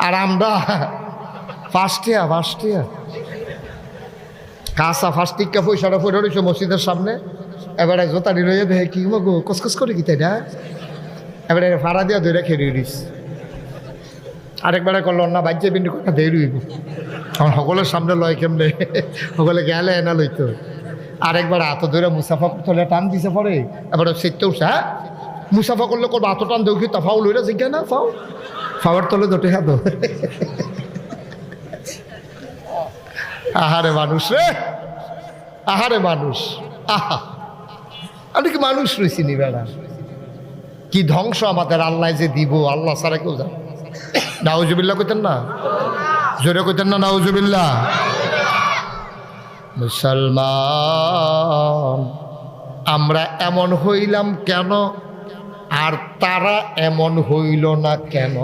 আর আমরা ফার্স্টিয়া কাঁচা ফার্স্টিকা পয়সাটা পড়ে রয়েছে মসজিদের সামনে। এবারে জোতারি রয়ে দেখে কি গো কসকস করে কি তাই না, এবারে ভাড়া দিয়া ধরে খেয়ে দিস। আরেকবারে করল না বাজ্যে বিন্দু কথা দেরি হইব, আমার সকলের সামনে লয় কেমনে, সকলে গেলে এনা লইতো। আরেকবার হাত ধরে মুসাফা করতে হলে টান দিছে পরে, এবারে সেটতে উঠছে। হ্যাঁ মুসাফা করলে করবো হাত টান দেউ কি তা ফাউ লইরা জিজ্ঞা না ফাউ ফাওয়ার তলে দোটে হাত। আহারে মানুষ রে, আহারে মানুষ, আহা আমি কি মানুষ রয়েছি নি বেড়া। কি ধ্বংস আমাদের আল্লাহ যে দিব, আল্লাহ ছাড়া কেউ জানে। নাউজুবিল্লাহ কইতেন না, জোরে কইতেন না নাউজুবিল্লাহ। মুসলমান আমরা এমন হইলাম কেন, আর তারা এমন হইল না কেন?